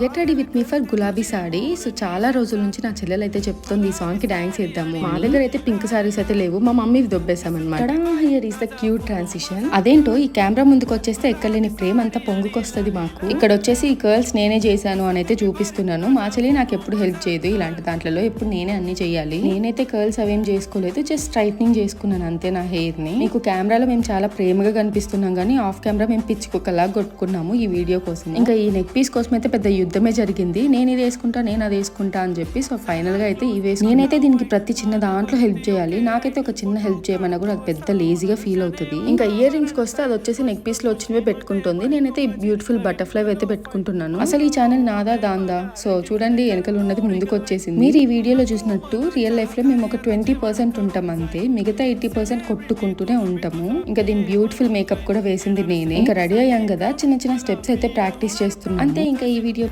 Get ready with me for గులాబీ saree. So చాలా రోజుల నుంచి నా చెల్లెలు అయితే చెప్తుంది ఈ సాంగ్ కి డాన్స్ చేద్దాము. మా దగ్గర అయితే పింక్ సారీస్ అయితే లేవు, మా మమ్మీ దొబ్బేసామన్నమాట. Here is the cute transition. అదేంటో ఈ కెమెరా ముందుకు వచ్చేస్తే ఎక్కలేని ప్రేమ అంతా పొంగుకొస్తుంది మాకు. ఇక్కడ వచ్చేసి ఈ కర్ల్స్ నేనే చేశాను అని అయితే చూపిస్తున్నాను. మా చెల్లి నాకు ఎప్పుడు హెల్ప్ చేయదు ఇలాంటి దాంట్లో, ఎప్పుడు నేనే అన్ని చేయాలి. నేనైతే కర్ల్స్ అవేం చేసుకోలేదు, జస్ట్ స్ట్రైట్నింగ్ చేసుకున్నాను అంతే నా హెయిర్ ని. మీకు కెమెరాలో మేము చాలా ప్రేమగా కనిపిస్తున్నాం కానీ ఆఫ్ కెమెరా మేము పిచ్చి కుక్కలా కొట్టుకున్నాము ఈ వీడియో కోసం. ఇంకా ఈ నెక్ పీస్ కోసం అయితే పెద్ద యుద్ధమే జరిగింది. నేను ఇది వేసుకుంటా, నేను అది వేసుకుంటా అని చెప్పి. సో ఫైనల్ గా అయితే ఈ వేసి నేనైతే దీనికి ప్రతి చిన్న దాంట్లో హెల్ప్ చేయాలి. నాకైతే ఒక చిన్న హెల్ప్ చేయమన్నా కూడా అది పెద్ద లేజీగా ఫీల్ అవుతుంది. ఇంకా ఇయర్ రింగ్స్ కి వస్తే అది వచ్చేసి నెక్ పీస్ లో వచ్చినవే పెట్టుకుంటుంది. నేనైతే ఈ బ్యూటిఫుల్ బటర్ఫ్లై అయితే పెట్టుకుంటున్నాను. అసలు ఈ ఛానల్ నాదా దాందా? సో చూడండి వెనకలు ఉన్నది ముందుకు వచ్చేసింది. మీరు ఈ వీడియోలో చూసినట్టు రియల్ లైఫ్ లో మేము ఒక 20% ఉంటాం అంతే, మిగతా 80% కొట్టుకుంటూనే ఉంటాము. ఇంకా దీని బ్యూటిఫుల్ మేకప్ కూడా వేసింది నేనే. ఇంకా రెడీ అయ్యాం కదా, చిన్న చిన్న స్టెప్స్ అయితే ప్రాక్టీస్ చేస్తున్నాం అంతే. ఇంకా ఈ వీడియో